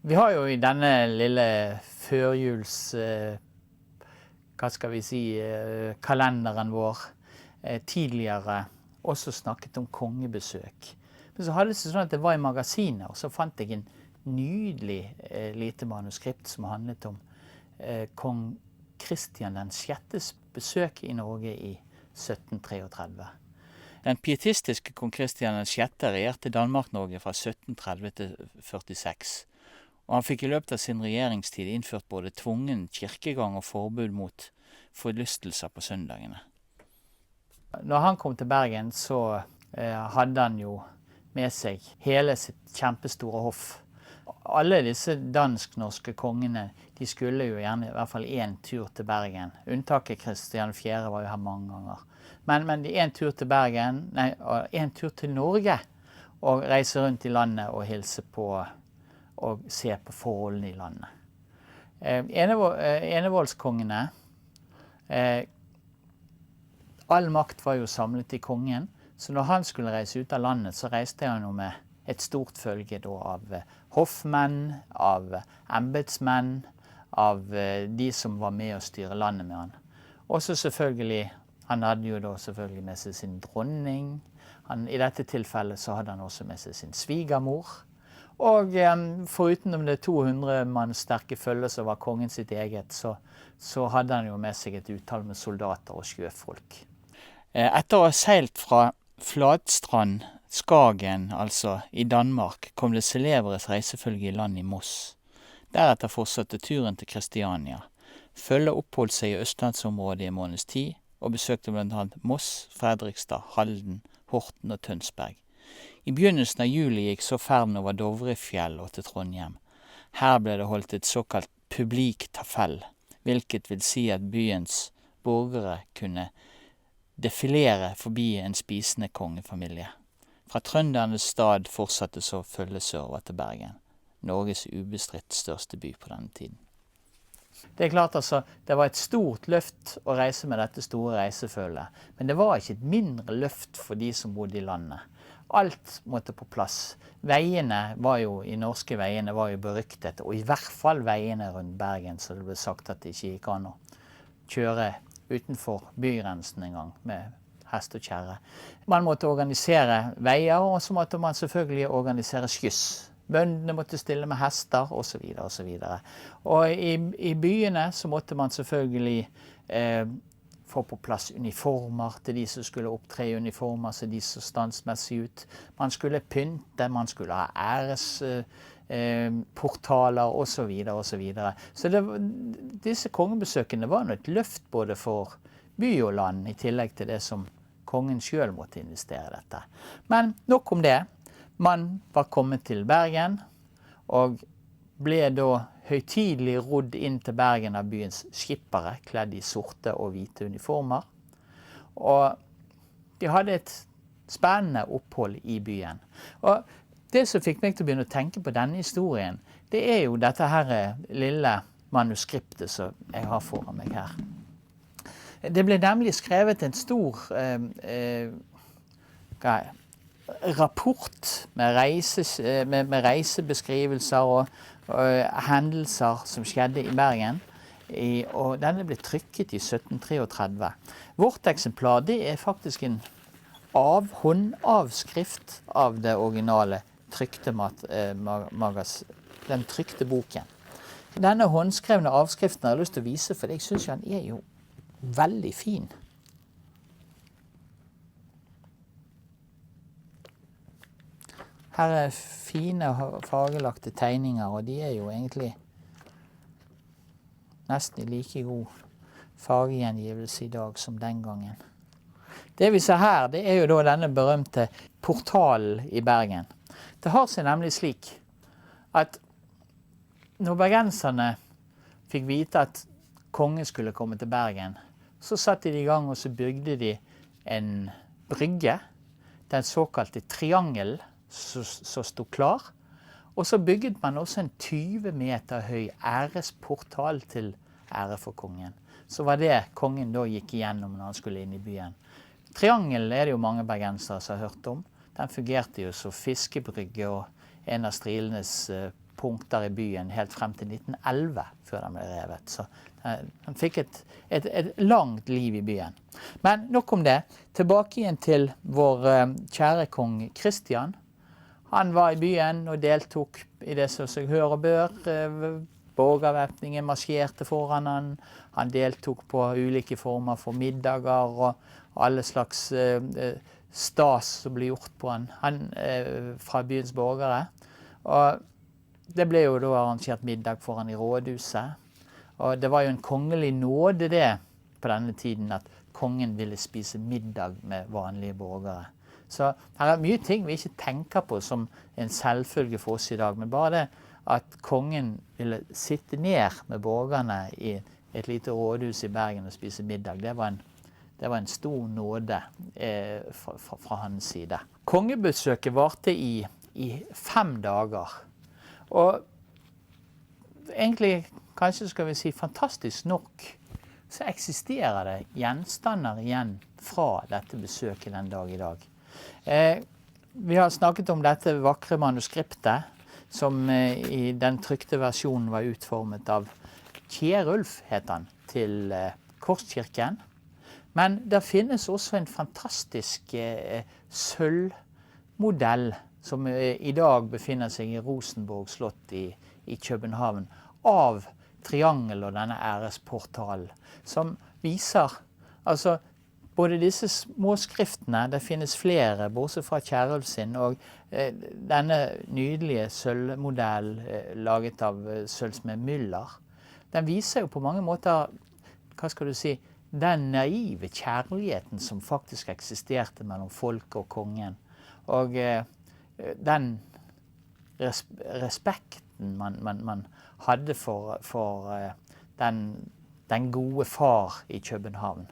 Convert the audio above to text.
Vi har jo i denne lille førjuls, hva skal vi si, kalenderen vår tidligere også snakket om kongebesøk. Men så hadde det seg sånn at det var i magasinet, og så fant jeg en nydelig lite manuskript som handlet om kong Kristian den 6. besøk i Norge i 1733. Den pietistiske kong Kristian den 6. regjerte Danmark-Norge fra 1730 til 46. Og han fikk i løpet av sin regjeringstid innført både tvungen kirkegang og forbud mot forlystelser på søndagene. Når han kom til Bergen, så hadde han jo med seg hele sitt kjempestore hoff. Alle disse dansk-norske kongene, de skulle jo gjerne i hvert fall en tur til Bergen. Unntaket Kristian 4. var jo her mange ganger. Men en tur til Bergen, nei, en tur til Norge, og reise rundt i landet og hilse på og se på forholdene i landet. Enevoldskongene, all makt var jo samlet i kongen, så når han skulle reise ut av landet, så reiste han jo med et stort følge da, av hoffmenn, av embedsmenn, av de som var med å styre landet med han. Også selvfølgelig, han hadde jo da selvfølgelig med seg sin dronning. I dette tilfellet så hadde han også med seg sin svigermor. Og foruten om det 200 mann sterke følge som var kongen sitt eget, så hadde han jo med seg et utall med soldater og sjøfolk. Etter å ha seilt fra Flatstrand, Skagen, altså i Danmark, kom det celebres reisefølge i land i Moss. Deretter fortsatte turen til Kristiania. Følget oppholdt seg i østlandsområdet i en måneds tid, og besøkte blant annet Moss, Fredrikstad, Halden, Horten og Tønsberg. I begynnelsen av juli gikk så ferden over Dovrefjell og til Trondheim. Her ble det holdt et såkalt publiktafell, hvilket vil si at byens borgere kunne defilere forbi en spisende kongefamilie. Fra trøndernes stad fortsatte så følget sørover til Bergen, Norges ubestridt største by på denne tiden. Det er klart altså, det var et stort løft å reise med dette store reisefølget, men det var ikke et mindre løft for de som bodde i landet. Alt måtte på plass. Veiene var jo, i norske veiene var jo beryktet, og i hvert fall veiene rundt Bergen, så det ble sagt at det ikke gikk an å kjøre utenfor bygrensen en gang med hest og kjerre. Man måtte organisere veier, og så måtte man selvfølgelig organisere skyss. Bøndene måtte stille med hester, og så videre, og så videre. Og i byene så måtte man selvfølgelig få på plass uniformer til de som skulle opptre i uniformer, så de så standsmessig ut. Man skulle pynte, man skulle ha æresportaler, og så videre, og så videre. Så disse kongebesøkene var et løft både for by og land, i tillegg til det som kongen selv måtte investere i dette. Men nok om det. Man var kommet til Bergen, og ble da høytidelig rodd inn til Bergen av byens skippere, kledd i sorte og hvite uniformer. Og de hadde et spennende opphold i byen. Og det som fikk meg til å begynne å tenke på denne historien, det er jo dette her lille manuskriptet som jeg har foran meg her. Det ble nemlig skrevet en stor rapport med reisebeskrivelser og hendelser som skjedde i Bergen, og denne ble trykket i 1733. Vårt eksemplar, det er faktisk en håndavskrift av det originale trykte den trykte boken. Denne håndskrevne avskriften har jeg lyst til å vise, for jeg synes han er jo veldig fin. Her er fine fargelagte tegninger, og de er jo egentlig nesten like god fargegjengivelse i dag som den gangen. Det vi ser her, det er jo da denne berømte portalen i Bergen. Det har seg nemlig slik at når bergenserne fikk vite at kongen skulle komme til Bergen, så satte de i gang og så bygde de en brygge, den såkalte triangelen, som stod klar. Og så bygget man også en 20 meter høy æresportal til ære for kongen. Så var det kongen da gikk igjennom når han skulle inn i byen. Triangelen er det jo mange bergensere som har hørt om. Den fungerte jo som fiskebrygge og en av strilenes punkter i byen helt frem til 1911, før den ble revet. Så den fikk et langt liv i byen. Men nok om det. Tilbake igjen til vår kjære kong Kristian. Han var i byen og deltok i det som seg hør og bør. Borgervæpningen marsjerte foran han. Han deltok på ulike former for middager og alle slags stas som ble gjort på han fra byens borgere. Og det ble jo da arrangert middag for han i rådhuset. Og det var jo en kongelig nåde det på denne tiden at kongen ville spise middag med vanlige borgere. Så her mye ting vi ikke tenker på som en selvfølge for oss i dag, men bare det at kongen ville sitte ned med borgerne i et lite rådhus i Bergen og spise middag, det var en stor nåde fra hans side. Kongebesøket varte i 5 dager. Og egentlig, kanskje skal vi si fantastisk nok, så eksisterer det gjenstander igjen fra dette besøket den dag i dag. Vi har snakket om dette vakre manuskriptet, som i den trykte versjonen var utformet av Kjerulf, het han, til Korskirken. Men det finnes også en fantastisk sølvmodell som i dag befinner seg i Rosenborg slott i København, av triangel og denne æresportalen, som viser, altså, både disse småskriftene, det finnes flere, bortsett fra Kjerulf sin, og denne nydelige sølvmodell laget av sølvsmed Müller, den viser jo på mange måter, hva skal du si, den naive kjærligheten som faktisk eksisterte mellom folket og kongen. Og den respekten man hadde for den gode far i København.